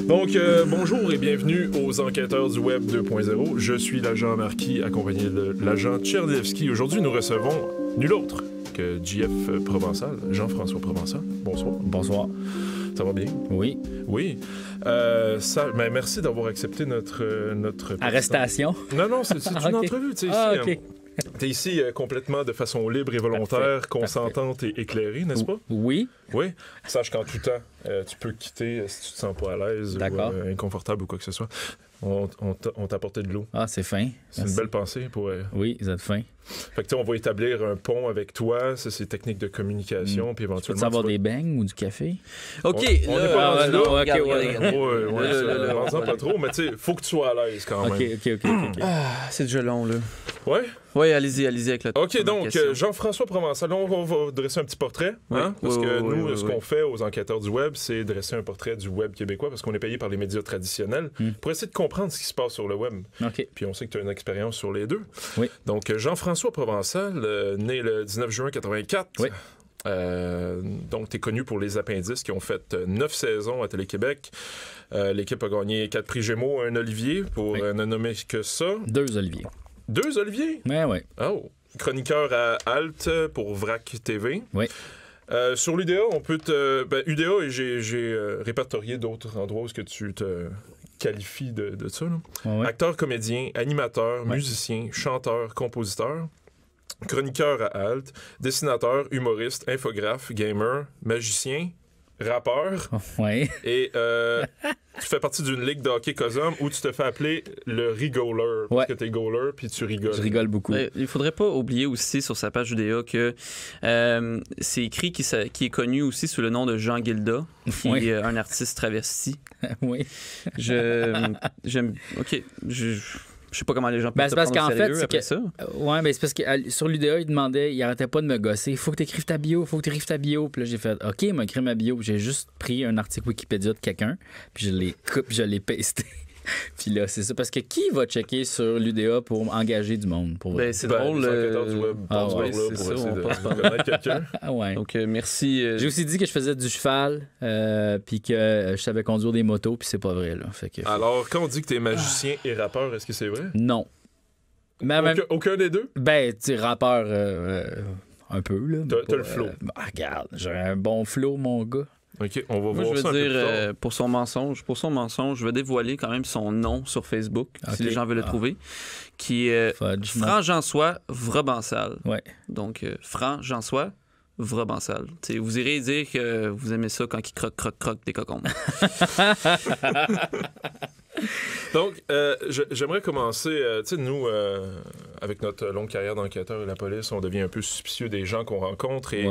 Donc, bonjour et bienvenue aux Enquêteurs du Web 2.0. Je suis l'agent Marquis, accompagné de l'agent Tcherdevski. Aujourd'hui, nous recevons nul autre que JF Provençal, Jean-François Provençal. Bonsoir. Bonsoir. Ça va bien? Oui. Oui. Merci d'avoir accepté notre Arrestation? Non, c'est une entrevue, tu sais. OK. T'es ici complètement de façon libre et volontaire, consentante et éclairée, n'est-ce pas? Oui. Oui. Sache qu'en tout temps, tu peux quitter si tu te sens pas à l'aise ou inconfortable ou quoi que ce soit. On t'a apporté de l'eau. Ah, c'est fin. C'est une belle pensée pour... Oui, vous êtes fin. Fait que on va établir un pont avec toi, ça c'est technique de communication, puis éventuellement... Tu peux avoir des beignes ou du café? OK, on n'est pas rendu là. OK, pas trop, mais tu sais, faut que tu sois à l'aise quand même. OK. Ah, c'est déjà long, là. Ouais? Oui, allez-y avec la OK, donc, Jean-François Provençal, là, on va dresser un petit portrait, hein? Parce que nous, ce qu'on fait aux enquêteurs du web, c'est dresser un portrait du web québécois, parce qu'on est payé par les médias traditionnels, pour essayer de comprendre ce qui se passe sur le web. OK. Puis on sait que tu as une expérience sur les deux. Oui. Donc, Jean-François Provençal, né le 19 juin 84. Oui. Donc, tu es connu pour les Appendices qui ont fait 9 saisons à Télé-Québec. L'équipe a gagné 4 prix Gémeaux, un Olivier, pour ne nommer que ça. 2 Oliviers. 2 Oliviers? Oui. Oh. Chroniqueur à Alt pour VRAC TV. Oui. Sur l'UDA, on peut te... UDA, et j'ai répertorié d'autres endroits où est-ce que tu te qualifies de ça. Là. Ouais. Acteur, comédien, animateur, musicien, chanteur, compositeur. Chroniqueur à Alt, dessinateur, humoriste, infographe, gamer, magicien, rappeur. Oui. Et tu fais partie d'une ligue de hockey COSOM où tu te fais appeler le rigoleur. Parce que t'es goaler puis tu rigoles. Je rigole beaucoup. Il faudrait pas oublier aussi sur sa page UDA que c'est écrit qui est connu aussi sous le nom de Jean Guilda, qui est un artiste travesti. Oui. Je sais pas comment les gens peuvent se prendre au sérieux après ça. Ouais, mais c'est parce que sur l'UDA, il arrêtait pas de me gosser. Faut que t'écrives ta bio. Puis là, j'ai fait OK, il m'a écrit ma bio. J'ai juste pris un article Wikipédia de quelqu'un, puis je l'ai pasté. Puis là, c'est ça. Parce que qui va checker sur l'UDA pour engager du monde? C'est drôle. Les enquêteurs du web passent par là pour essayer de connaître quelqu'un. Ah ouais. Donc, merci. J'ai aussi dit que je faisais du cheval, puis que je savais conduire des motos, puis c'est pas vrai, là. Fait que... Alors, quand on dit que t'es magicien et rappeur, est-ce que c'est vrai? Non. Mais aucun des deux? Ben, tu sais, rappeur, un peu, là. T'as le flow. Regarde, j'ai un bon flow, mon gars. OK, on va voir je veux ça dire, pour son mensonge, je vais dévoiler quand même son nom sur Facebook, si les gens veulent le trouver, qui est Franc-Jean-Sois Vrobansal. Ouais. Donc, Franc-Jean-Sois Vrobansal. T'sais, vous irez dire que vous aimez ça quand il croque des cocombes. Donc, j'aimerais commencer, tu sais, nous, avec notre longue carrière d'enquêteur et la police, on devient un peu suspicieux des gens qu'on rencontre et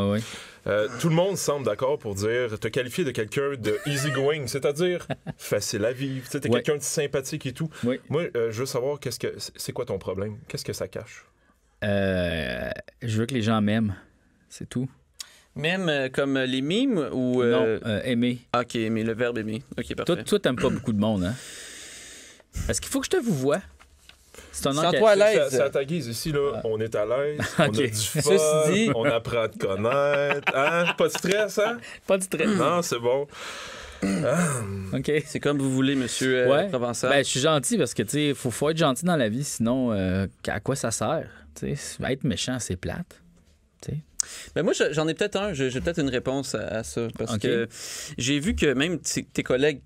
tout le monde semble d'accord pour te qualifier de quelqu'un de easygoing, c'est-à-dire facile à vivre, tu sais, t'es quelqu'un de sympathique et tout. Oui. Moi, je veux savoir c'est quoi ton problème? Qu'est-ce que ça cache? Je veux que les gens m'aiment, c'est tout. Même comme les mimes ou... Non, aimer. OK, aimer, le verbe aimer. OK, parfait. Toi, t'aimes pas beaucoup de monde, hein? Est-ce qu'il faut que je te vous voie? C'est un Sens-toi à l'aise. Ça t'aiguise ici, là. On est à l'aise, on a du fun, Ceci dit... on apprend à te connaître. Hein? Pas de stress, hein? Pas de stress. Non, c'est bon. OK. C'est comme vous voulez, monsieur Provençal. Ben, je suis gentil parce que, tu sais, faut être gentil dans la vie, sinon, à quoi ça sert? Tu sais, être méchant, c'est plate. Tu sais. Ben moi, j'en ai peut-être un. J'ai peut-être une réponse à ça. Parce que j'ai vu que même tes collègues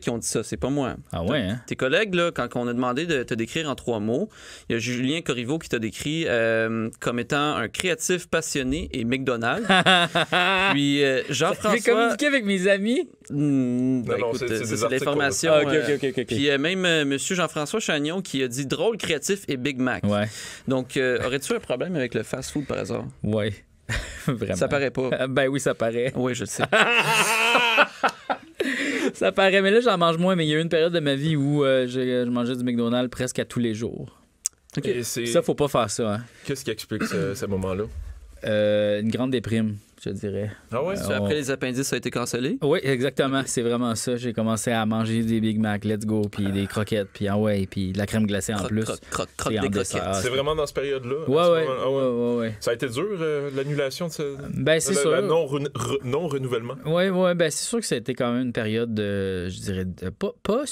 qui ont dit ça, c'est pas moi. Ah ouais, hein? Tes collègues, là, quand on a demandé de te décrire en 3 mots, il y a Julien Corriveau qui t'a décrit comme étant un créatif passionné et McDonald's. Puis Jean-François... J'ai communiqué avec mes amis? Écoute, c'est l'information. OK. Puis même M. Jean-François Chagnon qui a dit drôle, créatif et Big Mac. Ouais. Donc, aurais-tu un problème avec le fast-food par hasard? Ouais. Vraiment. Ça paraît pas. Ben oui, ça paraît. Oui, je le sais. Ça paraît, mais là, j'en mange moins. Mais il y a eu une période de ma vie où je mangeais du McDonald's presque à tous les jours. Okay. Ça, faut pas faire ça. Hein. Qu'est-ce qui explique ce moment-là? Une grande déprime. je dirais. Ah ouais? Après les appendices, ça a été cancellé? Oui, exactement. C'est vraiment ça. J'ai commencé à manger des Big Mac, let's go, puis des croquettes, puis puis de la crème glacée en plus. Croque des croquettes. C'est vraiment dans cette période-là? Ouais. Ça a été dur, l'annulation de c'est sûr. non-renouvellement? Oui, ben c'est sûr que ça a été quand même une période, je dirais, pas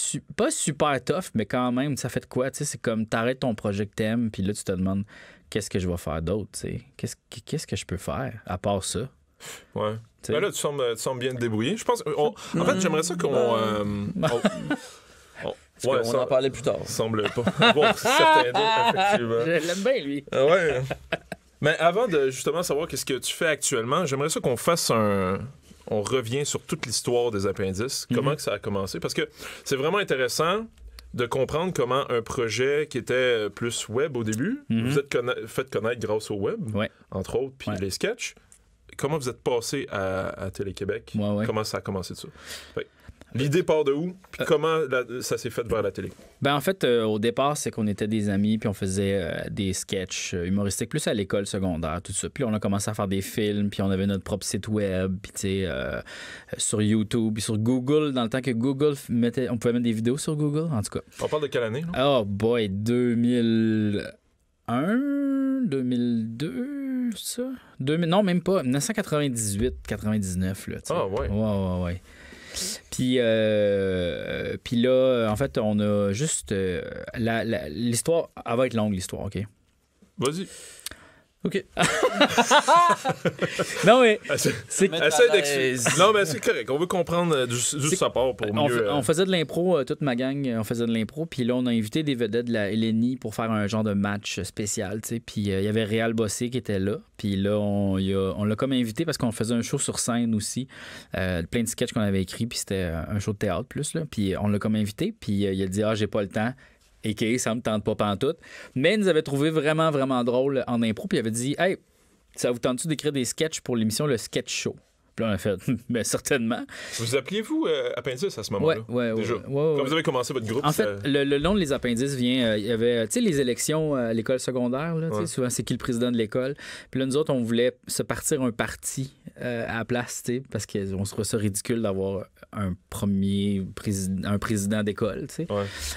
super tough, mais quand même, ça fait de quoi? C'est comme t'arrêtes ton projet que t'aimes, puis là, tu te demandes qu'est-ce que je vais faire d'autre? Qu'est-ce que je peux faire à part ça? Ouais. Ben là, tu sembles bien te débrouiller. Je pense. En fait, j'aimerais ça qu'on. On en parlait plus tard. Semble pas. Bon, certains d'autres, effectivement. Je l'aime bien, lui. Ouais. Mais avant de justement savoir qu'est-ce que tu fais actuellement, j'aimerais ça qu'on fasse on revient sur toute l'histoire des appendices. Comment que ça a commencé? Parce que c'est vraiment intéressant de comprendre comment un projet qui était plus web au début, vous êtes fait connaître grâce au web, entre autres, puis les sketchs. Comment vous êtes passé à Télé-Québec? Comment ça a commencé de ça? L'idée part de où? Puis comment ça s'est fait vers la télé? Ben en fait, au départ, c'est qu'on était des amis, puis on faisait des sketchs humoristiques, plus à l'école secondaire, tout ça. Puis on a commencé à faire des films, puis on avait notre propre site web, puis tu sais, sur YouTube, puis sur Google, dans le temps que Google on pouvait mettre des vidéos sur Google, en tout cas. On parle de quelle année? Oh boy, 2001, 2002, ça? Non, même pas, 1998, 99, là, tu sais. Ah ouais? Ouais. Puis là, en fait, on a juste... l'histoire, elle va être longue, l'histoire, OK? Vas-y. OK. Non, mais... Essaye Non, mais c'est correct. On veut comprendre juste sa part pour mieux... On faisait de l'impro, toute ma gang, on faisait de l'impro. Puis là, on a invité des vedettes de la LNI pour faire un genre de match spécial, tu sais. Puis il y avait Réal Bossé qui était là. Puis là, on l'a comme invité parce qu'on faisait un show sur scène aussi. Plein de sketchs qu'on avait écrits. Puis c'était un show de théâtre plus, là. Puis on l'a comme invité. Puis il a dit « Ah, j'ai pas le temps. » Et que ça me tente pas pantoute. Mais il nous avait trouvé vraiment, vraiment drôle en impro. Puis il avait dit « Hey, ça vous tente-tu d'écrire des sketchs pour l'émission Le Sketch Show? » Puis là, on a fait « Ben certainement. » Vous appeliez-vous Appendices à ce moment-là? Ouais. Quand vous avez commencé votre groupe? En fait, le nom de Les Appendices vient... Il y avait, tu sais, les élections à l'école secondaire, là, souvent, c'est qui le président de l'école. Puis là, nous autres, on voulait se partir un parti à la place, tu sais, parce qu'on se trouve ça ridicule d'avoir un président d'école, tu sais.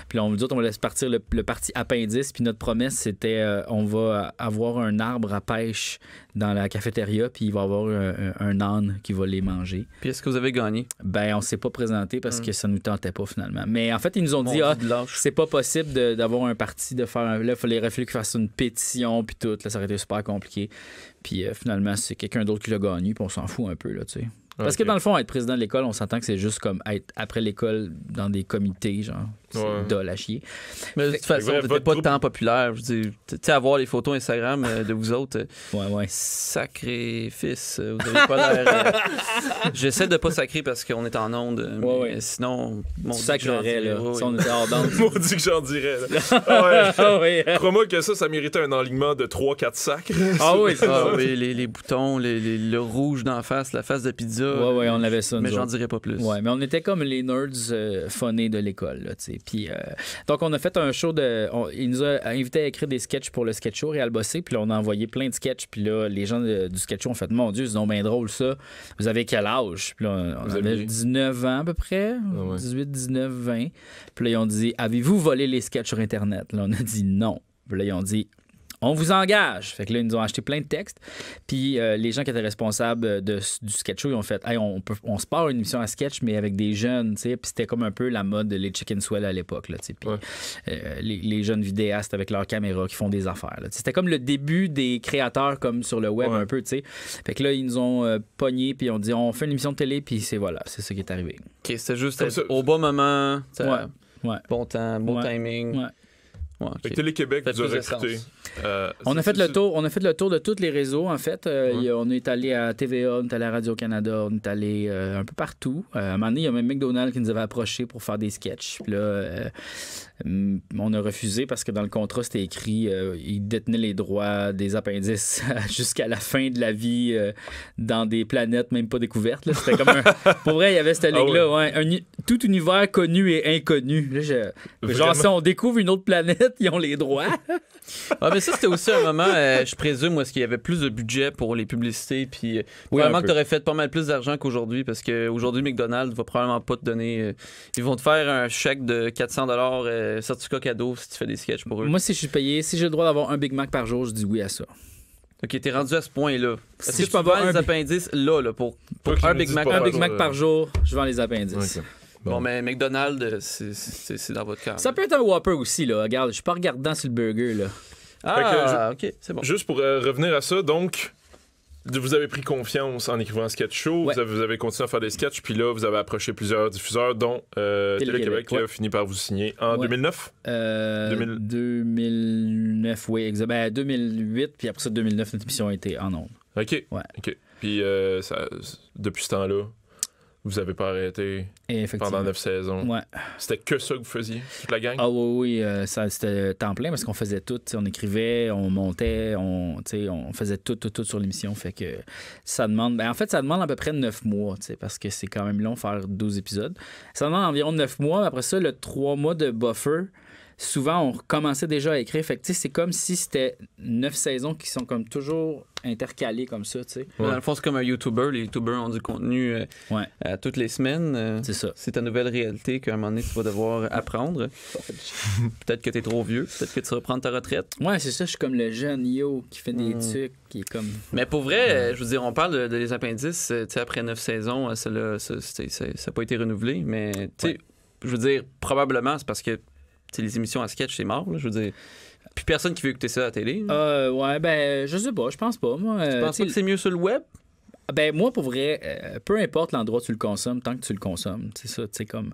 Puis là, nous autres, on voulait se partir le parti Appendices, puis notre promesse, c'était on va avoir un arbre à pêche dans la cafétéria, puis il va y avoir un âne qui va les manger. Puis est-ce que vous avez gagné? Ben, on s'est pas présenté parce que ça nous tentait pas, finalement. Mais en fait, ils nous ont dit, c'est pas possible d'avoir un parti, de faire là, il fallu qu'ils fassent une pétition, puis tout. Là, ça aurait été super compliqué. Puis finalement, c'est quelqu'un d'autre qui l'a gagné, puis on s'en fout un peu, là, tu sais. Parce que dans le fond, être président de l'école, on s'entend que c'est juste comme être après l'école dans des comités, genre, c'est dole à chier. Mais de toute façon, t'étais pas tant populaire. Je veux dire, tu sais, avoir les photos Instagram de vous autres, sacrifice, vous avez pas l'air... J'essaie de pas sacrer parce qu'on est en onde, mais sinon... Tu sacrerais, là, si on était hors d'onde. Maudit que j'en dirais, Crois-moi que ça méritait un enlignement de 3-4 sacres. Ah oui, c'est ça. Les boutons, le rouge d'en face, la face de pizza. Ouais, on avait ça. Mais j'en dirais pas plus. Ouais, mais on était comme les nerds phonés de l'école, là, tu sais. Puis, donc, on a fait un show il nous a invités à écrire des sketchs pour le sketch show, Réal Bossé, puis là, on a envoyé plein de sketchs, puis là, les gens du sketch show ont fait « Mon Dieu, c'est donc bien drôle, ça. Vous avez quel âge? » Puis là, on avait 19 ans à peu près, 18, 19, 20. Puis là, ils ont dit « Avez-vous volé les sketchs sur Internet? » Là, on a dit non. Puis là, ils ont dit on vous engage. Fait que là, ils nous ont acheté plein de textes. Puis les gens qui étaient responsables du sketch show, ils ont fait hey, on se part une émission à sketch, mais avec des jeunes, tu sais. Puis c'était comme un peu la mode les Chicken Swell à l'époque, là, tu sais. Puis les jeunes vidéastes avec leurs caméras qui font des affaires, là. C'était comme le début des créateurs comme sur le web un peu, tu sais. Fait que là, ils nous ont pognés, puis on dit on fait une émission de télé, puis c'est ça qui est arrivé. OK, c'était juste au bon moment. Bon temps, bon timing. Ouais. Fait que Télé-Québec vous a recruté. On a fait le tour de tous les réseaux, en fait. On est allé à TVA, on est allé à Radio-Canada, on est allé un peu partout. À un moment donné, il y a même McDonald's qui nous avait approchés pour faire des sketchs. Puis là, on a refusé parce que dans le contrat, c'était écrit ils détenaient les droits des appendices jusqu'à la fin de la vie dans des planètes même pas découvertes. Là. C'était comme pour vrai, il y avait cette ligue-là. Tout univers connu et inconnu. Là, genre, si on découvre une autre planète, ils ont les droits. Ah, mais ça, c'était aussi un moment, je présume, où est-ce qu'il y avait plus de budget pour les publicités, puis probablement que tu aurais fait pas mal plus d'argent qu'aujourd'hui, parce qu'aujourd'hui, McDonald's va probablement pas te donner... ils vont te faire un chèque de 400$ certificat cadeau si tu fais des sketchs pour eux. Moi, si je suis payé, si j'ai le droit d'avoir un Big Mac par jour, je dis oui à ça. OK, t'es rendu à ce point-là. Est-ce Si que je peux tu vends avoir les appendices là pour un Big Mac? Un Big Mac par jour, je vends les appendices. Okay. Bon, mais McDonald's, c'est dans votre cœur. Ça peut être un Whopper aussi, là. Regarde, je suis pas regardant sur le burger, là. OK, c'est bon. Juste pour revenir à ça, donc, vous avez pris confiance en écrivant un sketch show, Ouais. vous avez continué à faire des sketchs, puis là, vous avez approché plusieurs diffuseurs, dont Télé-Québec, qui a fini par vous signer en 2009. 2009, oui, exactement. Ben, 2008, puis après ça, 2009, notre émission a été en ondes. OK. Ouais. OK. Puis, depuis ce temps-là, vous avez pas arrêté pendant 9 saisons. Ouais. C'était que ça que vous faisiez, toute la gang? Ah oui, ça, c'était temps plein parce qu'on faisait tout. On écrivait, on montait, on faisait tout sur l'émission. Fait que ça demande... Ben, en fait, ça demande à peu près 9 mois, parce que c'est quand même long faire 12 épisodes. Ça demande environ 9 mois. Après ça, le 3 mois de buffer, souvent, on recommençait déjà à écrire. Fait que c'est comme si c'était 9 saisons qui sont comme toujours intercalées comme ça, tu sais. Ouais. Dans le fond, c'est comme un YouTuber. Les YouTubers ont du contenu toutes les semaines. C'est ça. C'est ta nouvelle réalité qu'à un moment donné, tu vas devoir apprendre. Peut-être que t'es trop vieux. Peut-être que tu vas prendre ta retraite. Ouais, c'est ça. Je suis comme le jeune yo qui fait des trucs, qui est comme... Mais pour vrai, je veux dire, on parle de Les Appendices. Tu sais, après 9 saisons, ça n'a pas été renouvelé. Mais, tu sais, je veux dire, probablement, c'est parce que les émissions à sketch, c'est mort. Là, je veux dire... Puis personne qui veut écouter ça à la télé. Ouais, ben, je sais pas, je pense pas. Moi, tu penses pas que c'est mieux sur le web? Ben, moi, pour vrai, peu importe l'endroit où tu le consommes, tant que tu le consommes, c'est ça, tu sais, comme...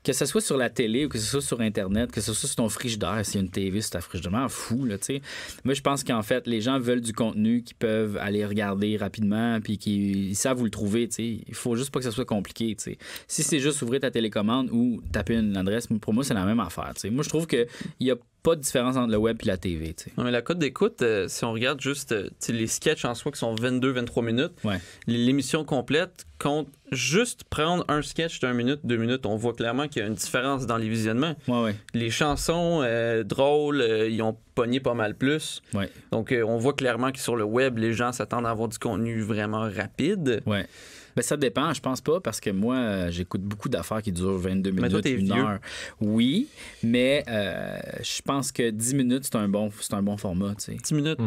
Que ce soit sur la télé ou que ce soit sur Internet, que ce soit sur ton frigidaire, s'il y a une TV sur ta frigidaire, fou, là, tu sais. Moi, je pense qu'en fait, les gens veulent du contenu qu'ils peuvent aller regarder rapidement puis qu'ils savent où le trouver, tu sais. Il faut juste pas que ça soit compliqué, tu sais. Si c'est juste ouvrir ta télécommande ou taper une adresse, pour moi, c'est la même affaire, tu sais. Moi, je trouve qu'il y a pas de différence entre le web et la TV, tu sais. Non, mais la cote d'écoute, si on regarde juste les sketchs en soi qui sont 22-23 minutes, l'émission complète compte juste prendre un sketch d'1 minute, 2 minutes. On voit clairement qu'il y a une différence dans les visionnements. Ouais. Les chansons drôles, ils ont pogné pas mal plus. Ouais. Donc, on voit clairement que sur le web, les gens s'attendent à avoir du contenu vraiment rapide. Ouais. Ben, ça dépend, je pense pas, parce que moi, j'écoute beaucoup d'affaires qui durent 22 minutes, toi, t'es 1 heure. Oui, mais je pense que 10 minutes, c'est un bon format, tu sais. 10 minutes?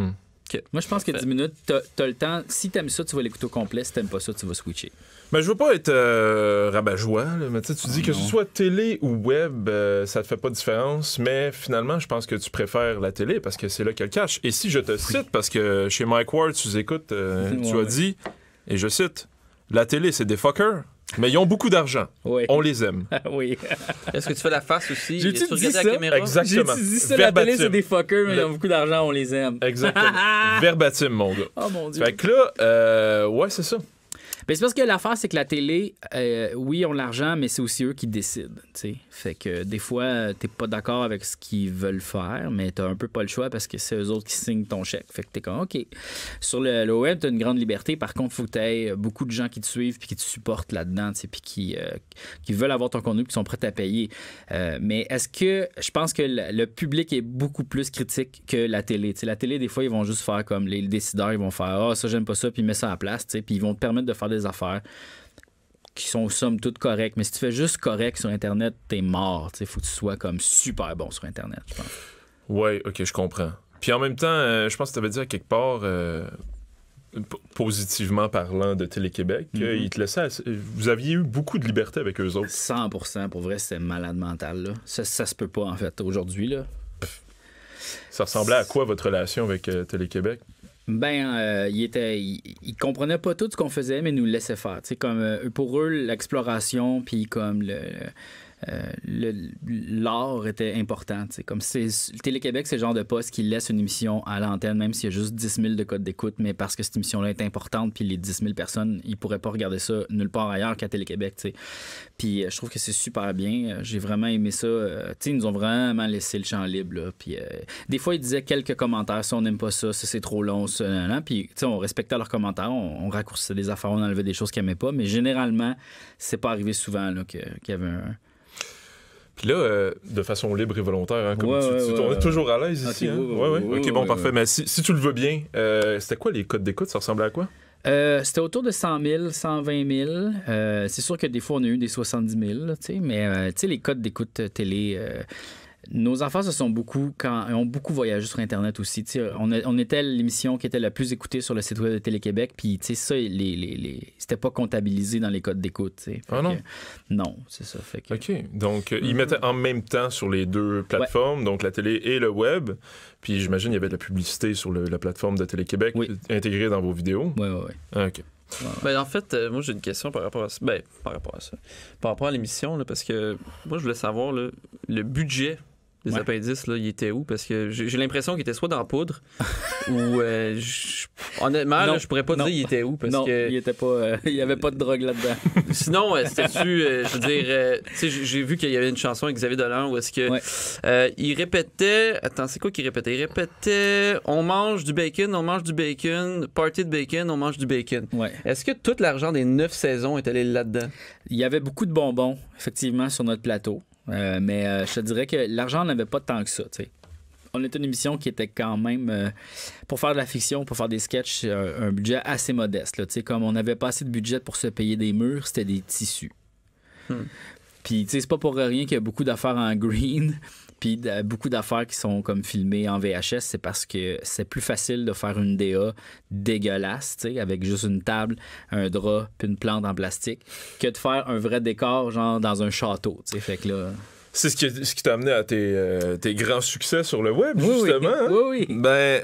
Okay. Moi, je pense que 10 minutes, t'as le temps. Si t'aimes ça, tu vas l'écouter au complet. Si t'aimes pas ça, tu vas switcher. Ben, je veux pas être rabat-joie, mais tu dis que ce soit télé ou web, ça te fait pas de différence, mais finalement, je pense que tu préfères la télé parce que c'est là qu'elle cache. Et si je te cite, parce que chez Mike Ward, tu écoutes, tu as dit, et je cite, la télé, c'est des fuckers, mais ils ont beaucoup d'argent. Oui. On les aime. Oui. Est-ce que tu fais la face aussi? J'ai-tu dit regardé ça? la caméra? Exactement. J'ai dit ça, la télé, c'est des fuckers, mais ils ont beaucoup d'argent, on les aime. Exactement. Verbatim, mon gars. Oh mon Dieu. Fait que là, ouais, c'est ça. Ben, c'est parce que l'affaire, c'est que la télé, oui, ont l'argent, mais c'est aussi eux qui décident. T'sais. Fait que des fois, t'es pas d'accord avec ce qu'ils veulent faire, mais t'as un peu pas le choix parce que c'est eux autres qui signent ton chèque. Fait que t'es comme, OK. Sur le web, t'as une grande liberté. Par contre, il faut que t'aies beaucoup de gens qui te suivent puis qui te supportent là-dedans, puis qui veulent avoir ton contenu puis qui sont prêts à payer. Mais est-ce que je pense que le public est beaucoup plus critique que la télé? T'sais, la télé, des fois, ils vont juste faire comme les décideurs, ils vont faire « Ah, ça, j'aime pas ça », puis ils mettent ça à la place, puis ils vont te permettre de faire des affaires qui sont somme toute correctes. Mais si tu fais juste correct sur Internet, t'es mort. Il faut que tu sois comme super bon sur Internet, je pense. Ouais, OK, je comprends. Puis en même temps, je pense que tu avais dit à quelque part, positivement parlant de Télé-Québec, ils te laissaient... Vous aviez eu beaucoup de liberté avec eux autres. 100%. Pour vrai, c'était malade mental. Là. Ça se peut pas, en fait, aujourd'hui. Là. Ça ressemblait à quoi, votre relation avec Télé-Québec? Ben, ils comprenaient pas tout ce qu'on faisait, mais ils nous laissaient faire. Comme, pour eux, l'exploration, puis comme l'art était important. Comme Télé-Québec, c'est le genre de poste qui laisse une émission à l'antenne, même s'il y a juste 10 000 de codes d'écoute, mais parce que cette émission-là est importante, puis les 10 000 personnes, ils pourraient pas regarder ça nulle part ailleurs qu'à Télé-Québec. T'sais. Puis je trouve que c'est super bien. J'ai vraiment aimé ça. Ils nous ont vraiment laissé le champ libre. Là. Puis, des fois, ils disaient quelques commentaires. Si on n'aime pas ça, c'est trop long. Ça, puis on respectait leurs commentaires. On raccourcissait des affaires, on enlevait des choses qu'ils n'aimaient pas. Mais généralement, c'est pas arrivé souvent là, qu'il y avait un... Puis là, de façon libre et volontaire, hein, comme on est toujours à l'aise ici. OK, bon, parfait. Mais si tu le veux bien, c'était quoi les codes d'écoute? Ça ressemblait à quoi? C'était autour de 100 000, 120 000. C'est sûr que des fois, on a eu des 70 000, là, mais les codes d'écoute télé... nos enfants ont beaucoup voyagé sur Internet aussi. On était l'émission qui était la plus écoutée sur le site web de Télé-Québec, puis ça, c'était pas comptabilisé dans les codes d'écoute. Non? Non, c'est ça. Fait que... OK. Donc, ils mettaient en même temps sur les deux plateformes, donc la télé et le web. Puis j'imagine qu'il y avait de la publicité sur la plateforme de Télé-Québec intégrée dans vos vidéos. Oui. OK. Ben, en fait, moi, j'ai une question par rapport à ça. Par rapport à l'émission, là, parce que moi, je voulais savoir le budget des appendices, là, il était où? Parce que j'ai l'impression qu'il était soit dans la poudre ou... honnêtement, là, je pourrais pas dire il était où. Parce que... il était pas... il y avait pas de drogue là-dedans. Sinon, c'était-tu... je veux dire... tu sais, j'ai vu qu'il y avait une chanson avec Xavier Dolan où est-ce que... il répétait... Attends, c'est quoi qu'il répétait? Il répétait « On mange du bacon, party de bacon, on mange du bacon. » Est-ce que tout l'argent des 9 saisons est allé là-dedans? Il y avait beaucoup de bonbons, effectivement, sur notre plateau. Mais je te dirais que l'argent n'avait pas tant que ça. T'sais. On était une émission qui était quand même, pour faire de la fiction, pour faire des sketchs, un budget assez modeste. Là, comme on n'avait pas assez de budget pour se payer des murs, c'était des tissus. Puis c'est pas pour rien qu'il y a beaucoup d'affaires en green. Puis beaucoup d'affaires qui sont comme filmées en VHS, c'est parce que c'est plus facile de faire une DA dégueulasse, avec juste une table, un drap puis une plante en plastique, que de faire un vrai décor genre dans un château. Fait que là... C'est ce qui t'a amené à tes grands succès sur le web, justement. Oui. Ben...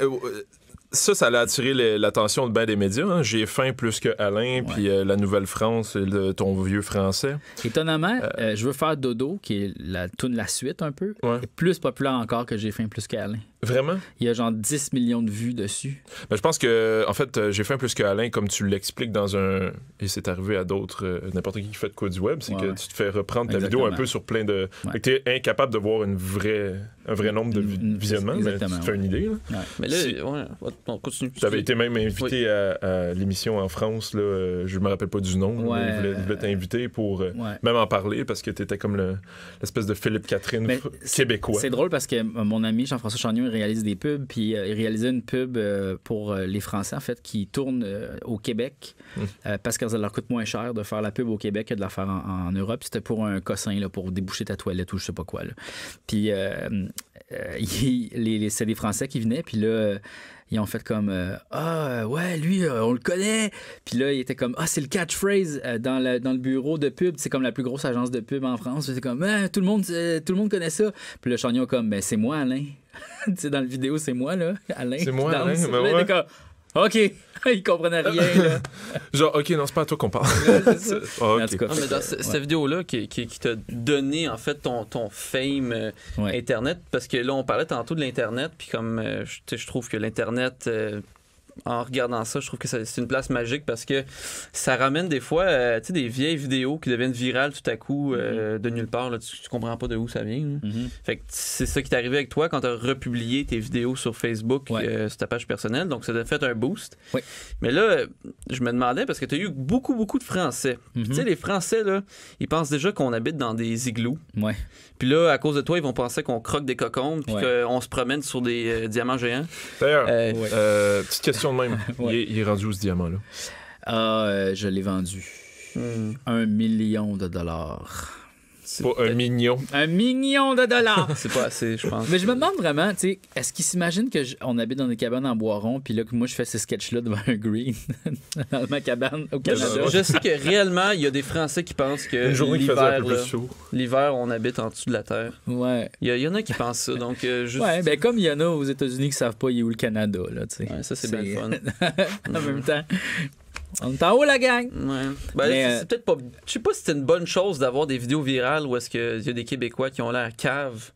Ça allait attirer l'attention de bien des médias. Hein. J'ai faim plus que Alain, puis la Nouvelle-France, ton vieux français. Étonnamment, je veux faire Dodo, qui est la suite un peu, est plus populaire encore que J'ai faim plus que Alain. Vraiment? Il y a genre 10 millions de vues dessus. Ben, je pense que, en fait, J'ai faim plus que Alain, comme tu l'expliques dans un... Et c'est arrivé à d'autres, n'importe qui fait de quoi du web, c'est que tu te fais reprendre ta vidéo un peu sur plein de... Fait que t'es incapable de voir un vrai nombre de visionnements, mais tu te fais une idée. Là. Mais là, on continue. Tu avais été même invité à l'émission en France, là, je me rappelle pas du nom, il voulait t'inviter pour même en parler, parce que t'étais comme l'espèce de Philippe Catherine québécois. C'est drôle parce que mon ami Jean-François Chagnon, il réalise des pubs, puis il réalisait une pub pour les Français, en fait, qui tournent au Québec, parce que ça leur coûte moins cher de faire la pub au Québec que de la faire en Europe. C'était pour un cossin, là, pour déboucher ta toilette ou je sais pas quoi. Là. Puis c'est des Français qui venaient, puis là... Ils ont fait comme lui, on le connaît. Puis là, il était comme c'est le catchphrase dans le bureau de pub. C'est comme la plus grosse agence de pub en France. C'est comme tout le monde connaît ça. Puis le Chagnon comme c'est moi, Alain. Tu sais, dans la vidéo, c'est moi, là, Alain. C'est moi, Alain. Ben là, il était comme OK. Il comprenait rien, là. Genre, OK, non, c'est pas à toi qu'on parle. C'est ça. En tout cas, mais dans cette vidéo-là qui t'a donné, en fait, ton fame Internet, parce que là, on parlait tantôt de l'Internet, puis comme je trouve que l'Internet... en regardant ça, je trouve que c'est une place magique parce que ça ramène des fois des vieilles vidéos qui deviennent virales tout à coup de nulle part. Là, tu comprends pas de où ça vient. Fait que c'est ça qui t'est arrivé avec toi quand tu as republié tes vidéos sur Facebook sur ta page personnelle. Donc, ça t'a fait un boost. Oui. Mais là, je me demandais parce que tu as eu beaucoup de Français. Tu sais, les Français, là, ils pensent déjà qu'on habite dans des igloos. Ouais. Puis là, à cause de toi, ils vont penser qu'on croque des cocombes puis qu'on se promène sur des diamants géants. D'ailleurs, petite question de même. Il est rendu où ce diamant-là? Je l'ai vendu. 1 million de dollars. C'est pas $1 million. $1 million! C'est pas assez, je pense. Mais je me demande vraiment, tu sais, est-ce qu'ils s'imaginent qu'on habite dans des cabanes en bois rond, puis là, que moi, je fais ces sketchs-là devant un green dans ma cabane au Canada? Je sais que réellement, il y a des Français qui pensent que l'hiver, on habite en dessous de la terre. Ouais. Il y en a qui pensent ça, donc juste... Ouais, ben comme il y en a aux États-Unis qui savent pas il est où le Canada, là, tu sais. Ouais, ça, c'est bien fun. En même temps... On est en haut, la gang! Ouais. Ben, c'est peut-être pas... Je sais pas si c'est une bonne chose d'avoir des vidéos virales où est-ce qu'il y a des Québécois qui ont l'air cave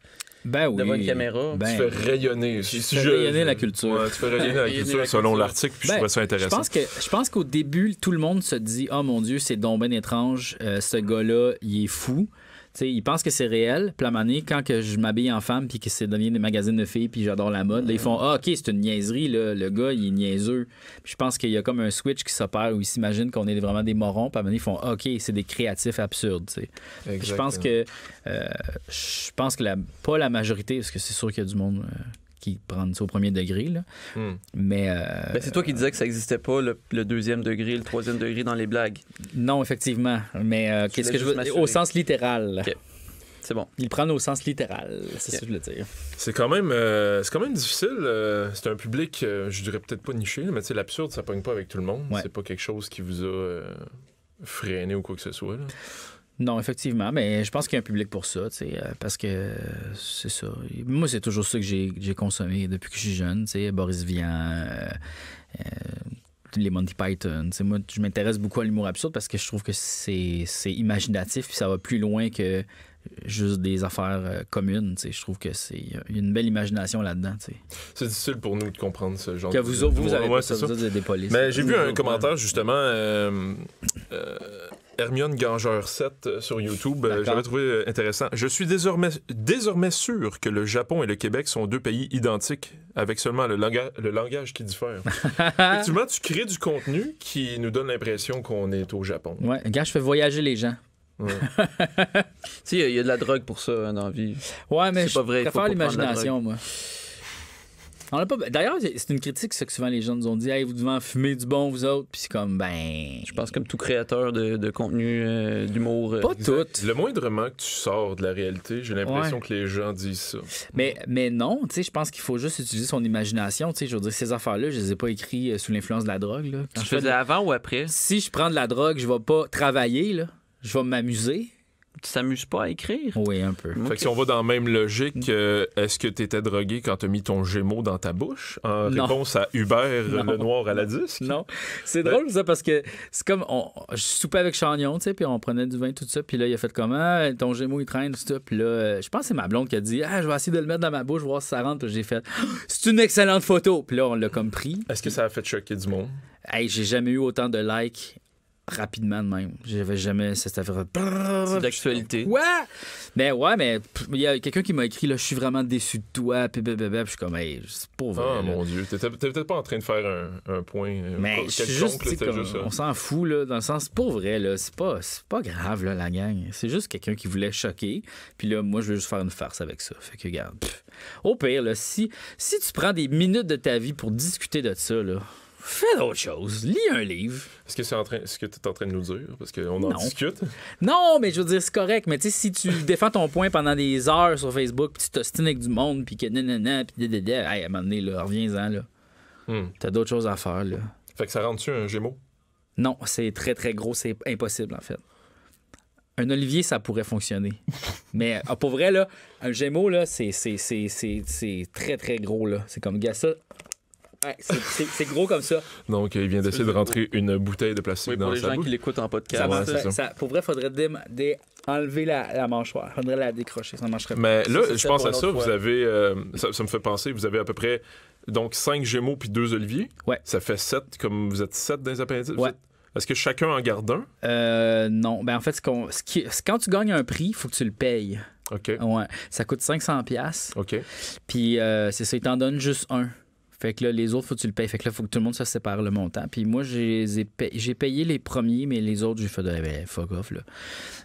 devant une caméra. Tu fais rayonner. Tu fais rayonner la culture. Ouais, tu fais rayonner la culture selon l'article, puis je trouve ça intéressant. Je pense qu'au début, tout le monde se dit « Oh mon Dieu, c'est donc ben étrange, ce gars-là, il est fou. » sais, ils pensent que c'est réel. Puis à un moment donné, quand que je m'habille en femme puis que c'est devient des magazines de filles puis j'adore la mode, là, ils font « Ah, OK, c'est une niaiserie, là. Le gars, il est niaiseux. » Puis je pense qu'il y a comme un switch qui s'opère où ils s'imaginent qu'on est vraiment des morons. Puis à un moment donné, ils font ah, « OK, c'est des créatifs absurdes. » Je pense que... pas la majorité, parce que c'est sûr qu'il y a du monde... qui prennent ça au premier degré. Là. Mais. C'est toi qui disais que ça n'existait pas, le deuxième degré, le troisième degré dans les blagues. Non, effectivement. Mais qu'est-ce que je veux dire? Au sens littéral. Okay. C'est bon. Ils le prennent au sens littéral. C'est ça que je voulais dire. C'est quand même difficile. C'est un public, je dirais peut-être pas niché, mais l'absurde, ça pogne pas avec tout le monde. Ouais. C'est pas quelque chose qui vous a freiné ou quoi que ce soit. Là. Non, effectivement, mais je pense qu'il y a un public pour ça, parce que c'est ça. Moi, c'est toujours ça que j'ai consommé depuis que je suis jeune, Boris Vian, les Monty Python. Moi, je m'intéresse beaucoup à l'humour absurde parce que je trouve que c'est imaginatif puis ça va plus loin que juste des affaires communes. Je trouve que il y a une belle imagination là-dedans. C'est difficile pour nous de comprendre ce genre que vous avez pas ça, vous êtes des polices. Mais j'ai vu un commentaire, justement... Hermione Gangeur 7 sur YouTube, j'avais trouvé intéressant. Je suis désormais sûr que le Japon et le Québec sont deux pays identiques, avec seulement le langage qui diffère. Effectivement, tu crées du contenu qui nous donne l'impression qu'on est au Japon. Ouais, gars, je fais voyager les gens. Ouais. Il y a de la drogue pour ça dans la vie. Ouais, mais c'est pas vrai, je préfère l'imagination, moi. D'ailleurs, c'est une critique, ça, que souvent les gens nous ont dit hey, vous devez en fumer du bon, vous autres. Puis c'est comme, je pense comme tout créateur de contenu d'humour. Pas tout. Le moindrement que tu sors de la réalité, j'ai l'impression que les gens disent ça. Mais non, tu sais, je pense qu'il faut juste utiliser son imagination. Tu sais, je veux dire, ces affaires-là, je les ai pas écrites sous l'influence de la drogue. Là. Tu faisais avant ou après? Si je prends de la drogue, je vais pas travailler, là. Je vais m'amuser. Tu t'amuses pas à écrire? Oui, un peu. Fait que si on va dans la même logique, est-ce que tu étais drogué quand tu as mis ton Gémeaux dans ta bouche en réponse à Hubert le Noir à la disque? Non. C'est drôle ça parce que c'est comme je soupais avec Chagnon, tu sais, puis on prenait du vin tout ça, puis là il a fait comment ton Gémeaux il traîne tout ça, puis là je pense que c'est ma blonde qui a dit je vais essayer de le mettre dans ma bouche voir si ça rentre, puis j'ai fait c'est une excellente photo, puis là on l'a comme pris. Est-ce que ça a fait choquer du monde? Hey, j'ai jamais eu autant de likes rapidement de même. J'avais jamais cette affaire. C'est d'actualité. Ouais! Mais il y a quelqu'un qui m'a écrit là, je suis vraiment déçu de toi, puis je suis comme hey, c'est pas vrai. Ah mon Dieu, t'étais peut-être pas en train de faire un point. Mais juste on s'en fout là, dans le sens c'est pas vrai là, c'est pas grave là, la gang. C'est juste quelqu'un qui voulait choquer, puis là moi je veux juste faire une farce avec ça. Fait que regarde. Au pire là, si tu prends des minutes de ta vie pour discuter de ça là, fais d'autres choses. Lis un livre. Est-ce que tu es en train de nous dire? Parce qu'on en discute. Non, mais je veux dire, c'est correct. Mais tu sais, si tu défends ton point pendant des heures sur Facebook, puis tu t'ostines avec du monde, puis que nanana, puis à un moment donné, là, reviens-en, là. T'as d'autres choses à faire, là. Fait que ça rend-tu un Gémeaux? Non, c'est très, très gros. C'est impossible, en fait. Un Olivier, ça pourrait fonctionner. Mais pour vrai, là, un Gémeaux, là, c'est très, très gros, là. C'est comme, gars, ça... Ouais, c'est gros comme ça. Donc, il vient d'essayer de rentrer une bouteille de plastique dans sa bouche. Pour les gens qui l'écoutent en podcast. Pour vrai, il faudrait enlever la mâchoire. Il faudrait la décrocher. Ça ne marcherait pas. Mais là, je pense à ça. Vous avez... ça me fait penser, vous avez à peu près donc 5 Gémeaux puis 2 Oliviers. Ouais. Ça fait 7, comme vous êtes 7 dans les appendices. Ouais. Est-ce que chacun en garde un? Non. Ben en fait, quand tu gagnes un prix, il faut que tu le payes. OK. Ouais. Ça coûte 500$. OK. Puis c'est ça, ils t'en donnent juste un. Fait que là, les autres, faut que tu le payes. Fait que là, faut que tout le monde se sépare le montant. Puis moi, j'ai payé les premiers, mais les autres, j'ai fait fuck off, là.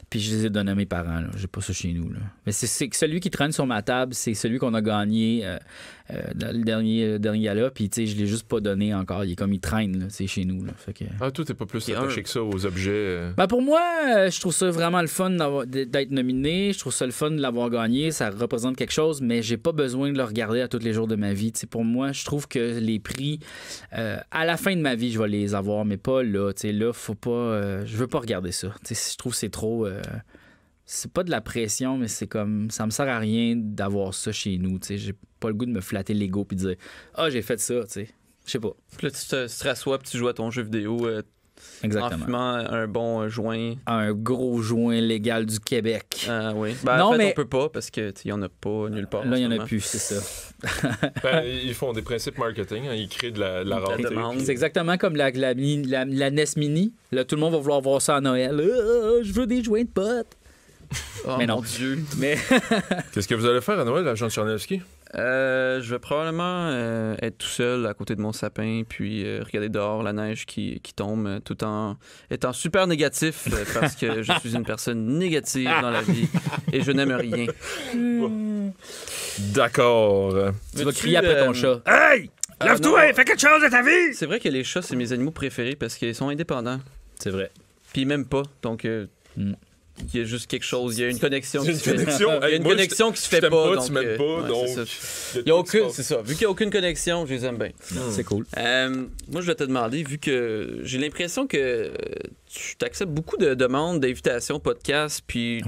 Puis je les ai donnés à mes parents, là. J'ai pas ça chez nous, là. Mais c'est celui qui traîne sur ma table, c'est celui qu'on a gagné dans le dernier gala. Puis, tu sais, je l'ai juste pas donné encore. Il traîne, là. C'est chez nous, là. Fait que... Ah, toi, t'es pas plus attaché que ça aux objets? Ben, pour moi, je trouve ça vraiment le fun d'être nominé. Je trouve ça le fun de l'avoir gagné. Ça représente quelque chose, mais j'ai pas besoin de le regarder à tous les jours de ma vie. Tu sais, pour moi, je trouve que les prix, à la fin de ma vie, je vais les avoir, mais pas là. Tu sais, là, faut pas... je veux pas regarder ça. Tu sais, je trouve que c'est trop... c'est pas de la pression, mais c'est comme... Ça me sert à rien d'avoir ça chez nous, tu sais. J'ai pas le goût de me flatter l'ego puis de dire « Ah, j'ai fait ça », tu sais. Je sais pas. Puis là, tu te rassois puis tu joues à ton jeu vidéo... Exactement. En fumant un bon joint. Un gros joint légal du Québec. Ah oui. Ben, non, en fait, mais... on peut pas parce qu'il n'y en a pas nulle part. Là, il n'y en a plus, c'est ça. Ils font des principes marketing. Hein, ils créent de la rareté. C'est exactement comme la NES Mini. Là, tout le monde va vouloir voir ça à Noël. Je veux des joints de potes. Oh mais non. Mon Dieu. Mais Qu'est-ce que vous allez faire à Noël, Jean Tchernevski? Je vais probablement être tout seul à côté de mon sapin, puis regarder dehors la neige qui tombe, tout en étant super négatif, parce que je suis une personne négative dans la vie et je n'aime rien. D'accord. tu vas crier après ton chat. Hey! Lève-toi! Fais quelque chose de ta vie! C'est vrai que les chats, c'est mes animaux préférés parce qu'ils sont indépendants. C'est vrai. Puis même pas, donc... Il y a juste quelque chose, il y a une connexion qui se fait. Il y a une connexion qui se fait pas. Tu m'aimes pas, donc. Il y a aucune, c'est ça. Vu qu'il n'y a aucune connexion, je les aime bien. C'est cool. Moi, je vais te demander, vu que j'ai l'impression que tu acceptes beaucoup de demandes, d'invitations, podcasts, puis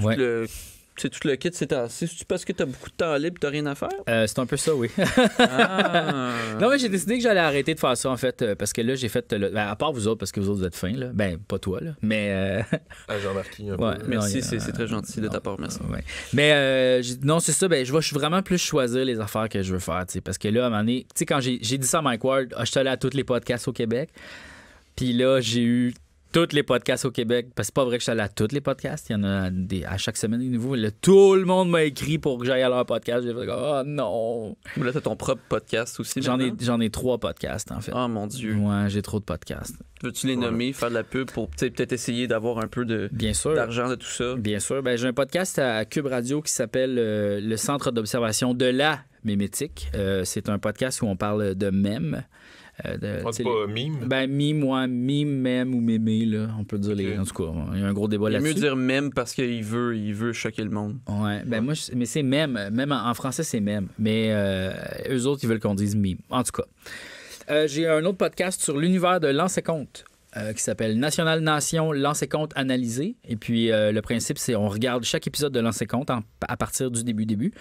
tout le kit ces temps-ci. C'est parce que tu as beaucoup de temps libre et tu n'as rien à faire? C'est un peu ça, oui. Non, mais j'ai décidé que j'allais arrêter de faire ça, en fait, parce que là, j'ai fait... à part vous autres, parce que vous autres, vous êtes fins, là. Ben, pas toi, là. Mais... Jean-Marc, un ouais, peu. Merci, c'est très gentil de ta part, merci. Ouais. Mais non, c'est ça, ben, je vais vraiment plus choisir les affaires que je veux faire, tu sais, parce que là, à un moment donné, tu sais, quand j'ai dit ça à Mike Ward, je suis allé à tous les podcasts au Québec, puis là, j'ai eu tous les podcasts au Québec, parce que c'est pas vrai que je suis allé à tous les podcasts, il y en a à chaque semaine des nouveaux. Là, tout le monde m'a écrit pour que j'aille à leur podcast. J'ai fait oh non. Mais là, t'as ton propre podcast aussi. J'en ai 3 podcasts, en fait. Oh mon Dieu. Ouais, j'ai trop de podcasts. Veux-tu les nommer, faire de la pub pour peut-être essayer d'avoir un peu d'argent de tout ça? Bien sûr. Ben, j'ai un podcast à Cube Radio qui s'appelle le Centre d'observation de la mémétique. C'est un podcast où on parle de mèmes. C'est pas mime? Ben, mème ou mémé, là. On peut dire les. En tout cas, il y a un gros débat là-dessus. Il est mieux dire mème parce qu'il veut choquer le monde. Ouais, ben moi, mais c'est mème. Même en français, c'est mème. Mais eux autres, ils veulent qu'on dise mime. En tout cas. J'ai un autre podcast sur l'univers de Lance et Compte. Qui s'appelle National Nation, Lance et Compte analysé. Et puis, le principe, c'est on regarde chaque épisode de Lance et Compte à partir du début.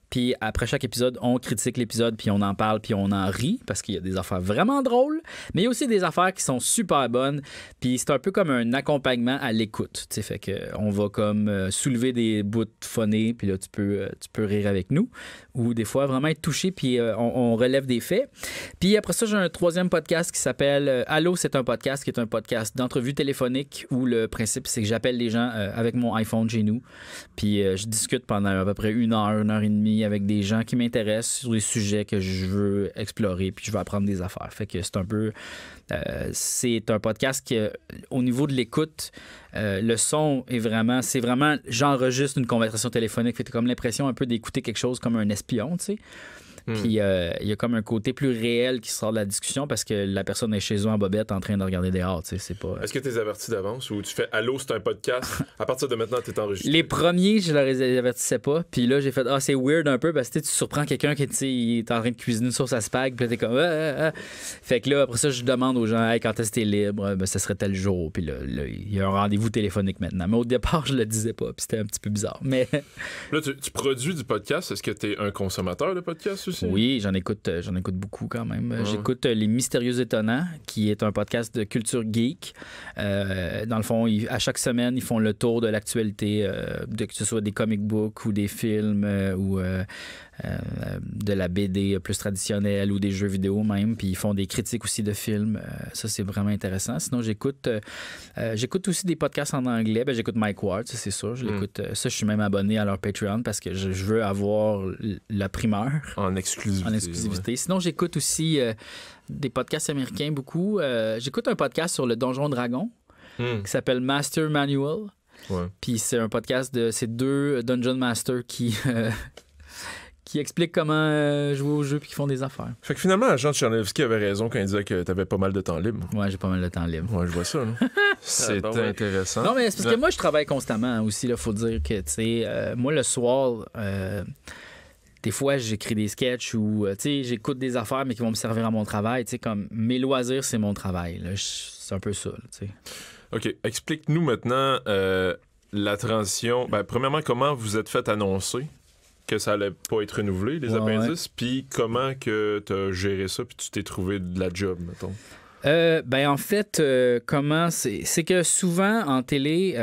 Puis, après chaque épisode, on critique l'épisode, puis on en parle, puis on en rit, parce qu'il y a des affaires vraiment drôles, mais il y a aussi des affaires qui sont super bonnes. Puis, c'est un peu comme un accompagnement à l'écoute. Tu sais, fait qu'on va comme soulever des bouts phonés, puis là, tu peux rire avec nous. Ou des fois, vraiment être touché, puis on relève des faits. Puis, après ça, j'ai un 3e podcast qui s'appelle Allô, c'est un podcast, qui est un podcast d'entrevue téléphonique où le principe, c'est que j'appelle les gens avec mon iPhone chez nous. Puis, je discute pendant à peu près 1 heure et demie avec des gens qui m'intéressent sur des sujets que je veux explorer, puis je veux apprendre des affaires. Fait que c'est un peu... c'est un podcast qui, au niveau de l'écoute, le son est vraiment... C'est vraiment... J'enregistre une conversation téléphonique. Fait que t'as comme l'impression un peu d'écouter quelque chose comme un espion, tu sais. Puis il y a comme un côté plus réel qui sort de la discussion parce que la personne est chez eux en bobette en train de regarder dehors. C'est pas... Est-ce que tu es averti d'avance ou tu fais Allô, c'est un podcast? À partir de maintenant, tu es enregistré. Les premiers, je leur avertissais pas. Puis là, j'ai fait c'est weird un peu parce que tu surprends quelqu'un qui est en train de cuisiner une sauce à spag. Puis là, t'es comme Fait que là, après ça, je demande aux gens quand est-ce que t'es libre? Ben, ça serait tel jour. Puis là, il y a un rendez-vous téléphonique maintenant. Mais au départ, je le disais pas. Puis c'était un petit peu bizarre. Mais là, tu produis du podcast. Est-ce que tu es un consommateur de podcast aussi? Oui, j'en écoute beaucoup quand même. J'écoute Les Mystérieux Étonnants, qui est un podcast de culture geek. Dans le fond, à chaque semaine, ils font le tour de l'actualité, que ce soit des comic books ou des films ou de la BD plus traditionnelle ou des jeux vidéo même. Puis ils font des critiques aussi de films. Ça, c'est vraiment intéressant. Sinon, j'écoute aussi des podcasts en anglais. Ben, j'écoute Mike Ward, ça, c'est sûr. Je l'écoute. Ça, je suis même abonné à leur Patreon parce que je veux avoir la primeur. En exclusivité. Ouais. Sinon, j'écoute aussi des podcasts américains beaucoup. J'écoute un podcast sur le Donjon Dragon qui s'appelle Master Manual. Ouais. Puis c'est un podcast de ces 2 Dungeon Masters qui expliquent comment jouer au jeu puis qui font des affaires. Fait que finalement, Jean Tchernevski avait raison quand il disait que t'avais pas mal de temps libre. Ouais, j'ai pas mal de temps libre. Ouais, je vois ça. C'est intéressant. Non, mais c'est parce que moi, je travaille constamment aussi. Il faut dire que, tu sais, moi, le soir... des fois, j'écris des sketchs ou j'écoute des affaires, mais qui vont me servir à mon travail. Comme mes loisirs, c'est mon travail. Là. C'est un peu ça. Là, OK. Explique-nous maintenant la transition. Ben, premièrement, comment vous êtes fait annoncer que ça allait pas être renouvelé, les appendices, puis comment que tu as géré ça, puis tu t'es trouvé de la job, mettons? Ben, en fait, comment c'est que souvent, en télé...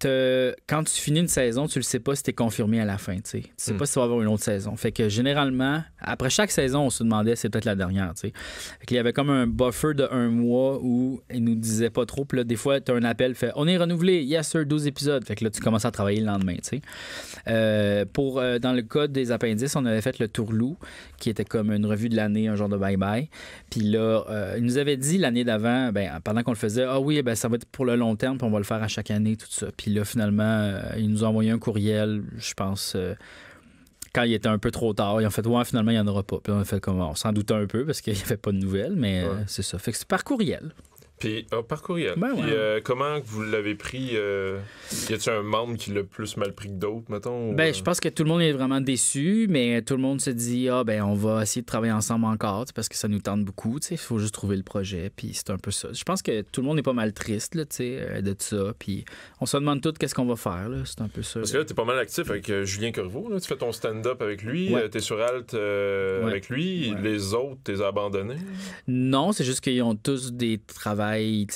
quand tu finis une saison, tu le sais pas si t'es confirmé à la fin. Tu sais pas si tu vas avoir une autre saison. Fait que généralement, après chaque saison, on se demandait si c'est peut-être la dernière. Fait qu'il y avait comme un buffer de 1 mois où ils nous disaient pas trop. Puis là, des fois, tu as un appel, fait on est renouvelé, yes sir, 12 épisodes. Fait que là, tu commences à travailler le lendemain. Dans le cas des appendices, on avait fait le Tourlou, qui était comme une revue de l'année, un genre de bye-bye. Puis là, ils nous avaient dit l'année d'avant, pendant qu'on le faisait, ça va être pour le long terme, puis on va le faire à chaque année, tout ça. Puis là, finalement, ils nous ont envoyé un courriel, je pense, quand il était un peu trop tard. Ils ont fait, finalement, il n'y en aura pas. Puis on a fait comme, on s'en doutait un peu parce qu'il n'y avait pas de nouvelles, mais c'est ça. Fait que c'est par courriel. Puis, par courriel. Puis, comment vous l'avez pris? Y a-t-il un membre qui l'a plus mal pris que d'autres, mettons? Je pense que tout le monde est vraiment déçu, mais tout le monde se dit, on va essayer de travailler ensemble encore, parce que ça nous tente beaucoup. Il faut juste trouver le projet, puis c'est un peu ça. Je pense que tout le monde est pas mal triste là, de ça, puis on se demande tous qu'est-ce qu'on va faire. Là. C'est un peu ça. Parce que là, t'es pas mal actif avec Julien Corriveau. Là. Tu fais ton stand-up avec lui, t'es sur Alt avec lui. Ouais. Les autres, t'es abandonnés? Non, c'est juste qu'ils ont tous des travails.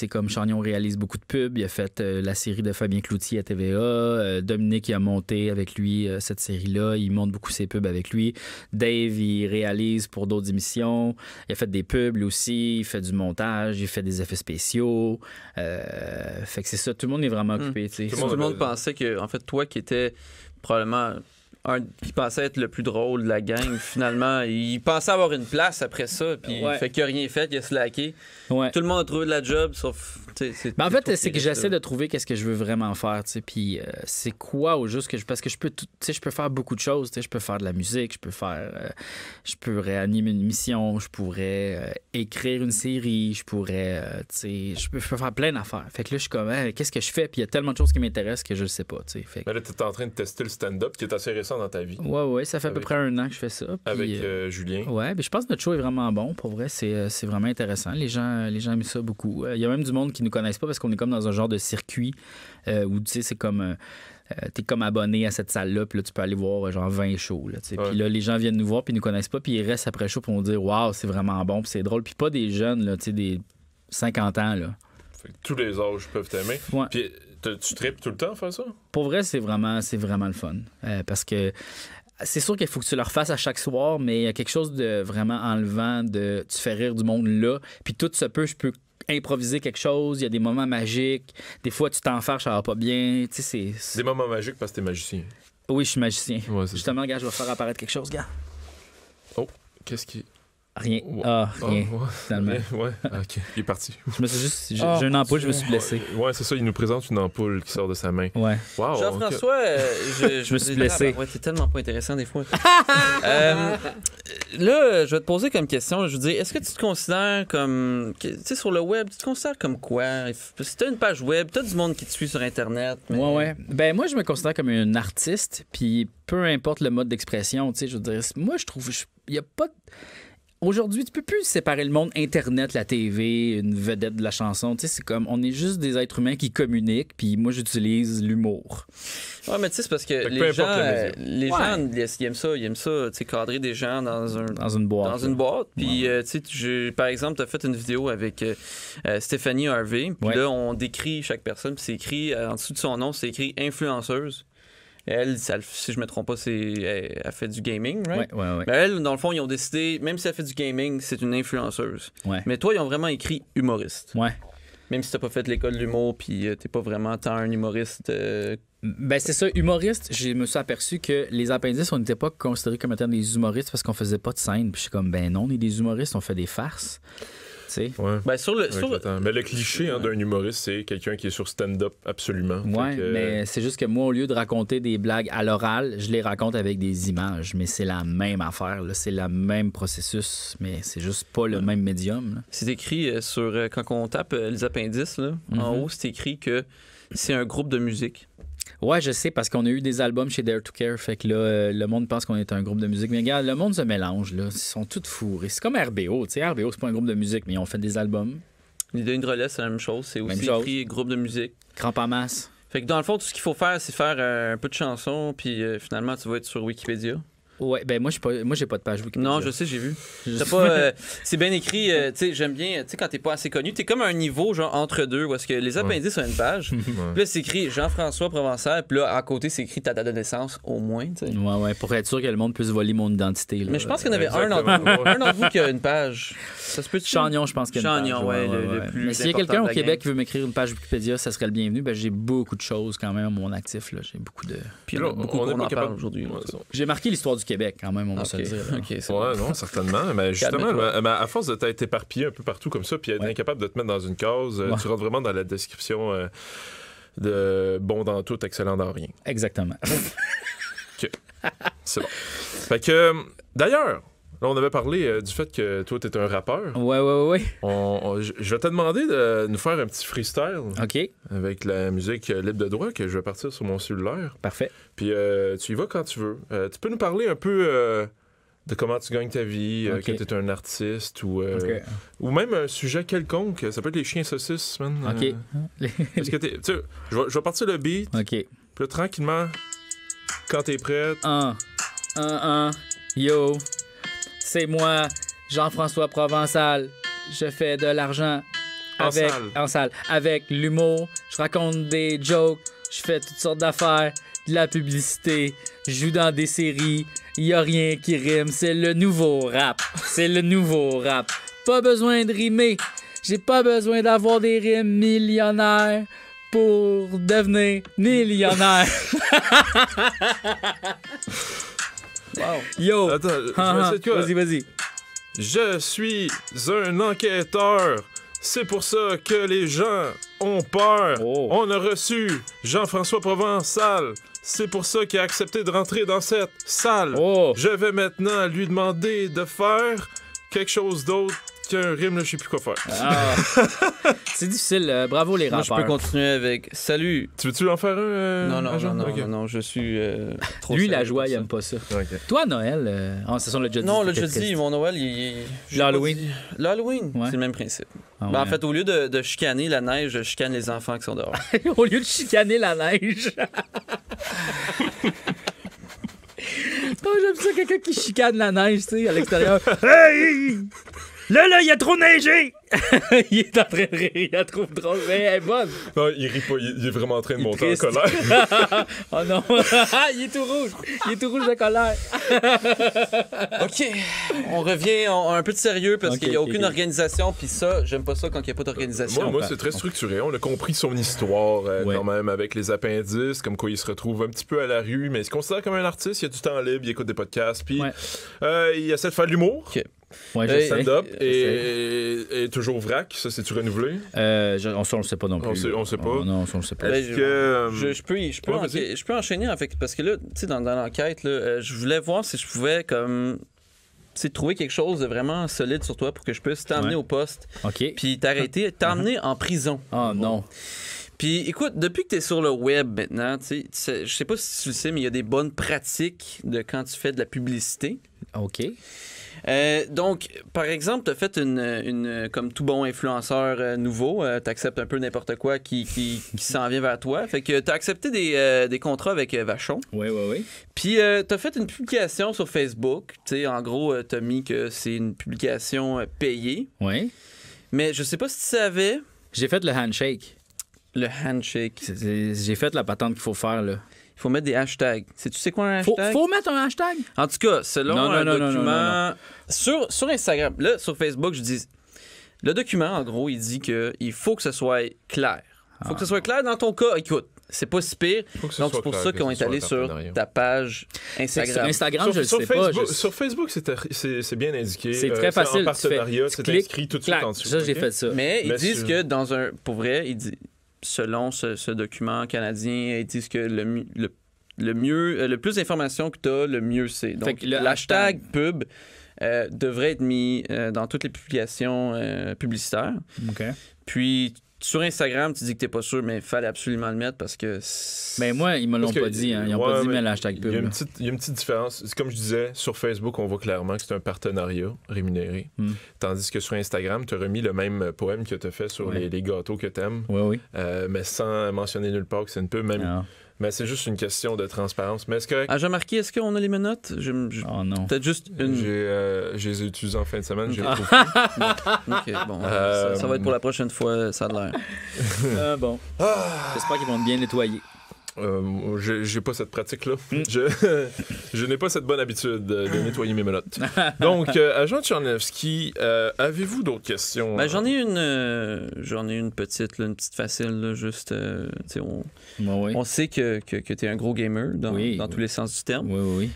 Comme Chagnon réalise beaucoup de pubs, il a fait la série de Fabien Cloutier à TVA. Dominique, il a monté avec lui cette série-là. Il monte beaucoup ses pubs avec lui. Dave, il réalise pour d'autres émissions. Il a fait des pubs, lui aussi. Il fait du montage. Il fait des effets spéciaux. Fait que c'est ça. Tout le monde est vraiment occupé. Tout le monde pensait que, en fait, toi qui étais probablement qui pensait être le plus drôle de la gang, finalement, il pensait avoir une place après ça, puis fait qu'il a rien fait, il a slacké. Tout le monde a trouvé de la job, sauf... en fait, c'est que j'essaie de trouver qu'est-ce que je veux vraiment faire, puis c'est quoi au juste que parce que je peux faire beaucoup de choses, je peux faire de la musique, je peux réanimer une émission, je pourrais écrire une série, je pourrais, je peux faire plein d'affaires. Fait que là, je suis comme, qu'est-ce que je fais? Puis il y a tellement de choses qui m'intéressent que je le sais pas, fait. Mais là, t'es en train de tester le stand-up qui est assez récent dans ta vie. Ouais, ça fait à peu près 1 an que je fais ça. Puis, avec Julien. Ouais, puis je pense que notre show est vraiment bon. Pour vrai, c'est vraiment intéressant. Les gens aiment ça beaucoup. Il y a même du monde qui nous connaissent pas parce qu'on est comme dans un genre de circuit où, c'est comme... t'es comme abonné à cette salle-là, puis là, tu peux aller voir genre 20 shows. Puis là, les gens viennent nous voir, puis ils nous connaissent pas, puis ils restent après le show pour nous dire « Waouh, c'est vraiment bon, puis c'est drôle. » Puis pas des jeunes, là, des 50 ans. Là. Fait que tous les âges peuvent t'aimer. Ouais. Puis tu tripes tout le temps à faire ça? Pour vrai, c'est vraiment le fun. Parce que c'est sûr qu'il faut que tu le refasses à chaque soir, mais il y a quelque chose de vraiment enlevant de tu fais rire du monde là, puis tout se peut, je peux improviser quelque chose, il y a des moments magiques, des fois tu t'enfarges, ça va pas bien, c'est... Des moments magiques parce que t'es magicien. Oui, je suis magicien. Ouais, justement, gars, je vais faire apparaître quelque chose, gars. Oh, qu'est-ce qui... Rien. Rien. Finalement. Ouais, OK. Il est parti. J'ai une ampoule, je me suis blessé. Ouais, c'est ça. Il nous présente une ampoule qui sort de sa main. Ouais. Wow, Jean-François, je me suis blessé. Ouais, t'es tellement pas intéressant des fois. Là, je vais te poser comme question. Je veux dire, est-ce que tu te considères comme... Tu sais, sur le web, tu te considères comme quoi? Si t'as une page web, t'as du monde qui te suit sur Internet. Mais... Ouais. Ben moi, je me considère comme un artiste, puis peu importe le mode d'expression, tu sais, je veux dire, moi, je trouve... Il y a pas... Aujourd'hui, tu peux plus séparer le monde Internet, la TV, une vedette de la chanson. Tu sais, c'est comme, on est juste des êtres humains qui communiquent, puis moi, j'utilise l'humour. Ouais, mais tu sais, c'est parce que les gens, ils aiment ça, tu sais, cadrer des gens dans une boîte. Puis, tu sais, par exemple, tu as fait une vidéo avec Stéphanie Harvey, puis là, on décrit chaque personne, puis c'est écrit, en dessous de son nom, c'est écrit influenceuse. Elle, si je me trompe pas, elle fait du gaming, right? Ouais. Mais elle, dans le fond, ils ont décidé, même si elle fait du gaming, c'est une influenceuse. Ouais. Mais toi, ils ont vraiment écrit humoriste. Ouais. Même si t'as pas fait l'école de l'humour, puis t'es pas vraiment tant un humoriste. Ben c'est ça, humoriste, je me suis aperçu que les appendices, on n'était pas considérés comme étant des humoristes parce qu'on faisait pas de scène. Puis je suis comme, ben non, on est des humoristes, on fait des farces. Ouais. Ben, mais le cliché d'un humoriste, c'est quelqu'un qui est sur stand-up absolument. Ouais, mais c'est juste que moi, au lieu de raconter des blagues à l'oral, je les raconte avec des images. Mais c'est la même affaire, là. C'est le même processus, mais c'est juste pas le même médium. Là. C'est écrit quand on tape les appendices, là, en haut, c'est écrit que c'est un groupe de musique. Ouais, je sais, parce qu'on a eu des albums chez Dare to Care, fait que là, le monde pense qu'on est un groupe de musique. Mais regarde, le monde se mélange, là. Ils sont tous fourrés. C'est comme RBO, tu sais. RBO, c'est pas un groupe de musique, mais ils ont fait des albums. L'idée de relais, c'est la même chose. C'est aussi écrit groupe de musique. Crampe en masse. Fait que dans le fond, tout ce qu'il faut faire, c'est faire un peu de chansons, puis finalement, tu vas être sur Wikipédia. Ouais, ben moi, j'ai pas de page Wikipédia. Non, je sais, j'ai vu. C'est bien écrit, tu sais, j'aime bien, tu sais, quand t'es pas assez connu, t'es comme à un niveau, genre, entre deux, où est-ce que les appendices ont une page, puis là, c'est écrit Jean-François Provençal, puis là, à côté, c'est écrit ta date de naissance, au moins, tu sais. Ouais, pour être sûr que le monde puisse voler mon identité. Là. Mais je pense qu'il y en avait un d'entre vous qui a une page. Ça se peut-tu? Chagnon, je pense qu'il y a une page. Chagnon, le plus. Mais s'il y a quelqu'un au Québec qui veut m'écrire une page Wikipédia, ça serait le bienvenu. Ben, j'ai beaucoup de choses quand même à mon actif. Là. J'ai beaucoup de. Puis là, beaucoup qu'on en parle aujourd'hui. J'ai marqué l'histoire du Québec quand même, on va se le dire. Ouais, non, certainement. Mais justement, à force de t'être éparpillé un peu partout comme ça, puis être incapable de te mettre dans une case, tu rentres vraiment dans la description de bon dans tout, excellent dans rien. Exactement. OK. C'est bon. Fait que, d'ailleurs, là, on avait parlé du fait que toi, t'es un rappeur. Ouais. Je vais te demander de nous faire un petit freestyle. OK. Avec la musique libre de droit que je vais partir sur mon cellulaire. Parfait. Puis tu y vas quand tu veux. Tu peux nous parler un peu de comment tu gagnes ta vie, que tu es un artiste ou même un sujet quelconque. Ça peut être les chiens saucisses, man. OK. Est-ce que je vais partir le beat. OK. Puis là, tranquillement, quand t'es prête. Yo, c'est moi, Jean-François Provençal. Je fais de l'argent en salle. Avec l'humour, je raconte des jokes, je fais toutes sortes d'affaires, de la publicité, je joue dans des séries, y a rien qui rime, c'est le nouveau rap. Pas besoin de rimer, j'ai pas besoin d'avoir des rimes millionnaires pour devenir millionnaire. Wow. Yo! Attends, je vais essayer de quoi? Vas-y. Je suis un enquêteur. C'est pour ça que les gens ont peur. Oh. On a reçu Jean-François Provençal. C'est pour ça qu'il a accepté de rentrer dans cette salle. Oh. Je vais maintenant lui demander de faire quelque chose d'autre qu'un rime, là, je sais plus quoi faire. Ah. C'est difficile. Bravo les rappeurs. Moi, je peux continuer avec salut. Tu veux-tu en faire un? Non, je suis trop Lui, la joie, il aime pas ça. Okay. Toi, Noël, c'est ça le jeudi. Non, le jeudi, mon Noël, L'Halloween. L'Halloween, ouais. c'est le même principe. Ah, ouais. En fait, au lieu de chicaner la neige, je chicane les enfants qui sont dehors. Au lieu de chicaner la neige. Oh, j'aime ça, quelqu'un qui chicane la neige, tu sais, à l'extérieur. Hey! Là, il a trop neigé! Il est en train de rire, il la trouve drôle, mais elle est bonne. Non, il rit pas, il est vraiment en train de monter en colère. Oh non, il est tout rouge de colère. OK, on revient un peu de sérieux parce qu'il n'y a aucune organisation, puis ça, j'aime pas ça quand il n'y a pas d'organisation. Moi, c'est très structuré. On a compris son histoire quand même avec les appendices, comme quoi il se retrouve un petit peu à la rue, mais il se considère comme un artiste, il a du temps libre, il écoute des podcasts, puis il essaie de faire de l'humour. OK. Ouais, stand-up et toujours vrac, ça c'est-tu renouvelé? On le sait pas non plus. On sait pas. Non, on le sait pas. Je peux enchaîner en fait, parce que là, tu sais, dans l'enquête, là, je voulais voir si je pouvais comme trouver quelque chose de vraiment solide sur toi pour que je puisse t'emmener au poste. OK. Puis t'emmener en prison. Oh non. Puis écoute, depuis que tu es sur le web maintenant, tu sais, je sais pas si tu le sais, mais il y a des bonnes pratiques de quand tu fais de la publicité. OK. Donc, par exemple, tu as fait une comme tout bon influenceur nouveau, tu acceptes un peu n'importe quoi qui s'en vient vers toi. Fait que tu as accepté des contrats avec Vachon. Oui. Puis, tu as fait une publication sur Facebook. Tu sais, en gros, tu as mis que c'est une publication payée. Oui. Mais je sais pas si tu savais. J'ai fait le handshake. Le handshake. J'ai fait la patente qu'il faut faire, là. Il faut mettre des hashtags. Tu sais quoi un hashtag? Faut mettre un hashtag? En tout cas, selon un document... Sur Instagram, là, sur Facebook, je dis... Le document, en gros, il dit qu'il faut que ce soit clair. Il faut que ce soit clair dans ton cas. Écoute, c'est pas si pire. Donc, c'est pour ça qu'on est allé sur ta page Instagram. Sur Instagram, je le sais pas. Sur Facebook, c'est bien indiqué. C'est très facile. En partenariat, c'est écrit tout de suite en dessous. Ça, j'ai fait ça. Mais ils disent que dans un... Pour vrai, ils disent... Selon ce document canadien, ils disent que le plus d'informations que tu as, le mieux c'est. Donc, l'hashtag pub devrait être mis dans toutes les publications publicitaires. OK. Puis, sur Instagram, tu dis que t'es pas sûr, mais il fallait absolument le mettre parce que... Ben moi, ils me l'ont pas dit. Hein. Ils n'ont pas dit, mais l'hashtag pub. Il y a une petite différence. C'est comme je disais, sur Facebook, on voit clairement que c'est un partenariat rémunéré. Tandis que sur Instagram, tu as remis le même poème que tu as fait sur les gâteaux que tu aimes. Oui. Mais sans mentionner nulle part que c'est une pub. Mais c'est juste une question de transparence. Mais est-ce que... Ah, Jean-Marc, est-ce qu'on a les menottes? Oh non. Peut-être juste une... Je les ai utilisées en fin de semaine. J'ai retrouvé. OK, bon. Ça va être pour la prochaine fois, ça a l'air. Bon. J'espère qu'ils vont bien nettoyer. J'ai pas cette pratique-là. Je n'ai pas cette bonne habitude de nettoyer mes menottes. Donc, agent Tchernevski, avez-vous d'autres questions? Ben, j'en ai une petite, là, une petite facile, là, juste, on sait que t'es un gros gamer dans tous les sens du terme. Oui.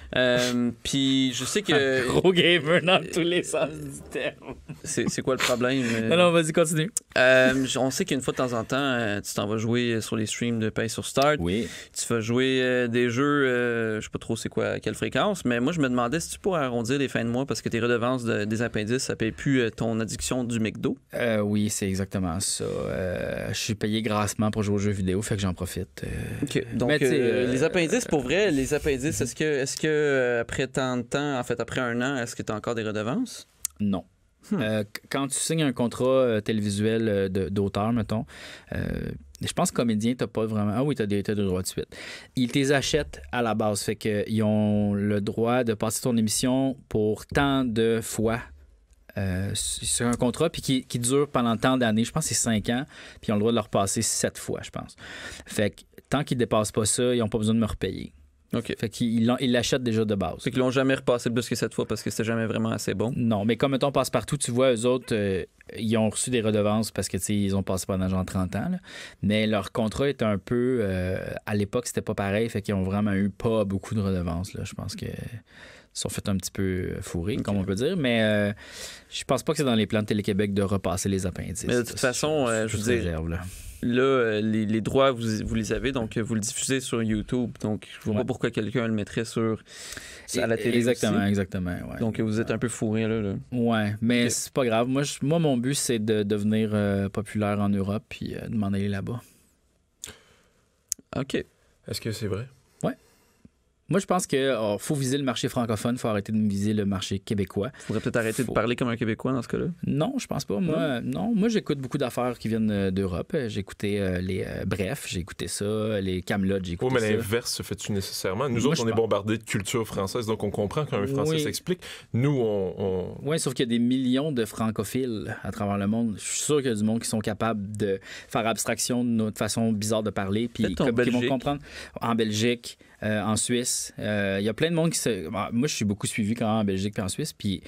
Puis je sais que... Gros gamer dans tous les sens du terme. C'est quoi le problème? Non, vas-y, continue. On sait qu'une fois de temps en temps, tu t'en vas jouer sur les streams de Pay sur Start. Oui. Tu vas jouer des jeux, je sais pas trop c'est quoi, à quelle fréquence, mais moi je me demandais si tu pourrais arrondir les fins de mois parce que tes redevances des appendices, ça paye plus ton addiction du McDo. Oui, c'est exactement ça. Je suis payé grassement pour jouer aux jeux vidéo, fait que j'en profite. OK. Donc, les appendices, pour vrai, est-ce que après tant de temps, en fait, après 1 an, est-ce que tu as encore des redevances? Non. Quand tu signes un contrat télévisuel d'auteur, mettons, je pense que comédien, t'as pas vraiment... Ah oui, t'as des droits de suite. Ils te les achètent à la base. Fait qu'ils ont le droit de passer ton émission pour tant de fois. C'est un contrat puis qui dure pendant tant d'années. Je pense que c'est 5 ans. Puis ils ont le droit de le repasser 7 fois, je pense. Fait que tant qu'ils dépassent pas ça, ils n'ont pas besoin de me repayer. OK. Fait qu'ils l'achètent déjà de base. C'est qu'ils l'ont jamais repassé plus que 7 fois parce que c'était jamais vraiment assez bon. Non, mais comme mettons Passe-Partout, tu vois, eux autres, ils ont reçu des redevances parce que ils ont passé pendant genre 30 ans. Là. Mais leur contrat était un peu... à l'époque, c'était pas pareil. Fait qu'ils ont vraiment eu pas beaucoup de redevances. Là. Je pense que... Ils sont fait un petit peu fourrés, comme on peut dire, mais je pense pas que c'est dans les plans de Télé-Québec de repasser les appendices. Mais de toute façon, je veux dire, là, les droits, vous les avez, donc vous le diffusez sur YouTube. Donc, je vois pas pourquoi quelqu'un le mettrait à la télé. Exactement. Ouais. Donc, vous êtes un peu fourré, là. Ouais, mais c'est pas grave. Moi, mon but, c'est de devenir populaire en Europe puis de m'en aller là-bas. OK. Est-ce que c'est vrai? Moi, je pense qu'il faut viser le marché francophone, il faut arrêter de viser le marché québécois. Il faudrait peut-être arrêter de parler comme un Québécois dans ce cas-là. Non, je pense pas. Moi, j'écoute beaucoup d'affaires qui viennent d'Europe. J'ai écouté Bref, j'ai écouté ça, les Camelot, j'ai écouté ça. Mais l'inverse se fait-tu nécessairement? Nous autres, on est bombardés de culture française, donc on comprend quand un Français s'explique. Nous, on... Oui, sauf qu'il y a des millions de francophiles à travers le monde. Je suis sûr qu'il y a du monde qui sont capables de faire abstraction de notre façon bizarre de parler, puis qui vont comprendre. En Belgique, en Suisse. Il y a plein de monde qui se... Moi, je suis beaucoup suivi quand même en Belgique et en Suisse, puis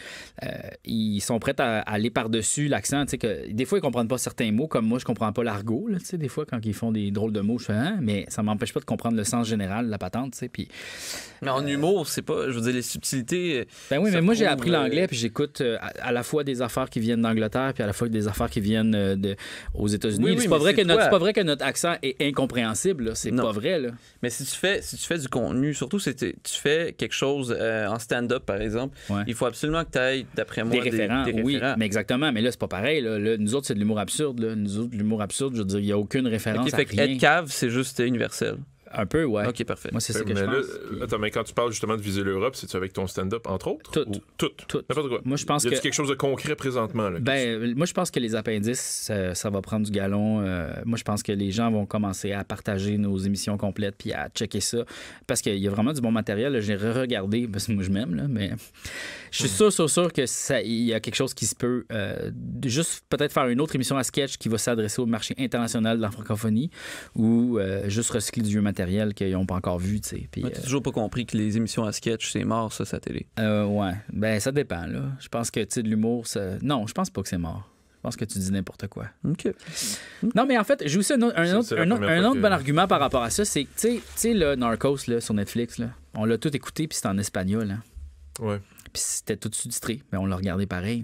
ils sont prêts à aller par-dessus l'accent. Que des fois, ils comprennent pas certains mots, comme moi, je comprends pas l'argot. Là, des fois, quand ils font des drôles de mots, je fais « mais ça m'empêche pas de comprendre le sens général de la patente. » Puis... Mais en humour, c'est pas... Je veux dire, les subtilités... Ben oui, mais moi, j'ai appris l'anglais, puis j'écoute à la fois des affaires qui viennent d'Angleterre, puis à la fois des affaires qui viennent aux États-Unis. Oui, c'est pas vrai que notre accent est incompréhensible. Là. C'est pas vrai. Là. Mais si tu fais du contenu, surtout si tu fais quelque chose en stand-up, par exemple, il faut absolument que tu ailles, d'après moi, des référents. Oui, mais exactement. Mais là, c'est pas pareil. Là, nous autres, c'est de l'humour absurde. Là. Nous autres, l'humour absurde, je veux dire, il n'y a aucune référence à rien. Être cave, c'est juste universel. Un peu, ouais. OK, parfait. Moi, c'est ça que je pense. Attends, mais quand tu parles justement de viser l'Europe, c'est-tu avec ton stand-up, entre autres? Tout. N'importe quoi. Moi, je pense y a quelque chose de concret présentement? Là, moi, je pense que les appendices, ça va prendre du galon. Moi, je pense que les gens vont commencer à partager nos émissions complètes puis à checker ça. Parce qu'il y a vraiment du bon matériel. Là. J'ai regardé, parce que moi, je m'aime, là, mais je suis sûr qu'il y a quelque chose qui se peut. Juste peut-être faire une autre émission à sketch qui va s'adresser au marché international de la francophonie ou juste recycler du vieux matériel qu'ils n'ont pas encore vu. Tu n'as toujours pas compris que les émissions à sketch, c'est mort, ça, sa télé. Ouais. Ben, ça dépend, là. Je pense que, de l'humour, ça... Non, je pense pas que c'est mort. Je pense que tu dis n'importe quoi. OK. Non, mais en fait, j'ai aussi un autre bon argument par rapport à ça. C'est que, tu sais, le Narcos, là, sur Netflix, là, on l'a tout écouté, puis c'est en espagnol. Hein. Ouais. Puis c'était tout sous-titré, mais on l'a regardé pareil.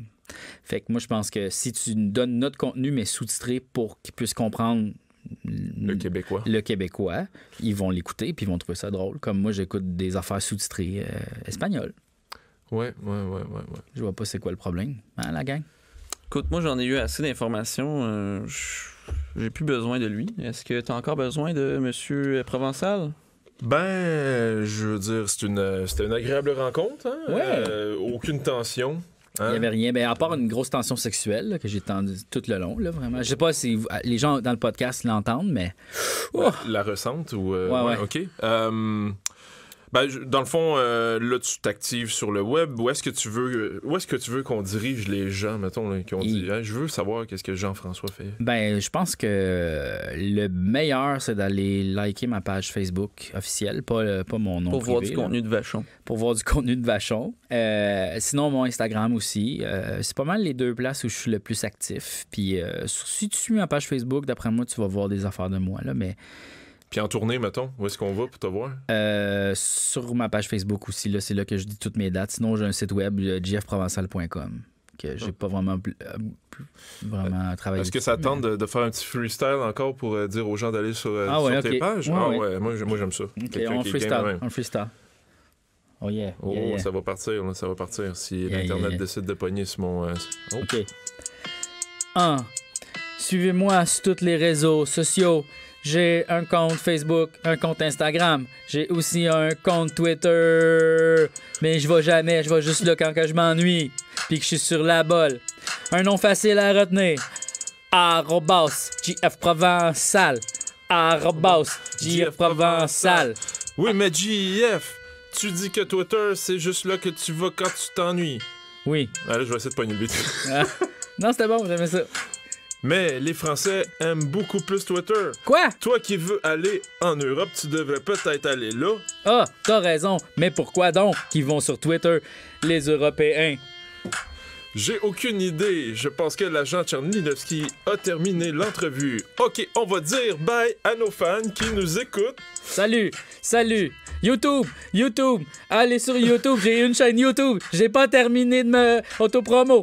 Fait que moi, je pense que si tu nous donnes notre contenu, mais sous-titré pour qu'ils puissent comprendre le Québécois, ils vont l'écouter puis ils vont trouver ça drôle. Comme moi, j'écoute des affaires sous-titrées espagnoles. Ouais. Je vois pas c'est quoi le problème, hein, la gang? Écoute, moi, j'en ai eu assez d'informations. J'ai plus besoin de lui. Est-ce que tu as encore besoin de M. Provençal? Ben, je veux dire, c'était une agréable rencontre. Hein? Ouais. Aucune tension. Il n'y avait rien. Ben, à part une grosse tension sexuelle là, que j'ai tendue tout le long, là, vraiment. Je sais pas si les gens dans le podcast l'entendent, mais... La ressentent ou... ouais. OK. Dans le fond, là, tu t'actives sur le web. Où est-ce que tu veux qu'on dirige les gens, mettons, là, qui ont dit je veux savoir qu'est-ce que Jean-François fait? Ben, je pense que le meilleur, c'est d'aller liker ma page Facebook officielle, pas mon nom pour privé. Voir du contenu de Vachon. Pour voir du contenu de Vachon. Sinon, mon Instagram aussi. C'est pas mal les deux places où je suis le plus actif. Puis, si tu suis ma page Facebook, d'après moi, tu vas voir des affaires de moi, là, mais... Puis en tournée, mettons, où est-ce qu'on va pour te voir? Sur ma page Facebook aussi, là, c'est là que je dis toutes mes dates. Sinon, j'ai un site web, jeffprovençal.com, que j'ai pas vraiment travaillé. Est-ce que ça tente de faire un petit freestyle encore pour dire aux gens d'aller sur tes pages? Ouais. Moi, j'aime ça. Okay, on freestyle. Oh yeah. Yeah. Ça va partir, là, ça va partir. Si l'Internet décide de pogner sur mon... OK. 1. Suivez-moi sur tous les réseaux sociaux. J'ai un compte Facebook, un compte Instagram. J'ai aussi un compte Twitter. Mais je vais juste là quand que je m'ennuie. Puis que je suis sur la bolle. Un nom facile à retenir. @JFProvençal. @JFProvençal. Oui, mais JF, tu dis que Twitter, c'est juste là que tu vas quand tu t'ennuies. Oui. Allez, je vais essayer de pogner le but. Non, c'était bon, j'aimais ça. Mais les Français aiment beaucoup plus Twitter. Quoi? Toi qui veux aller en Europe, tu devrais peut-être aller là. Ah, t'as raison. Mais pourquoi donc qu'ils vont sur Twitter, les Européens? J'ai aucune idée. Je pense que l'agent Tchernilovski a terminé l'entrevue. OK, on va dire bye à nos fans qui nous écoutent. Salut. YouTube. Allez sur YouTube. J'ai une chaîne YouTube. J'ai pas terminé de me autopromo.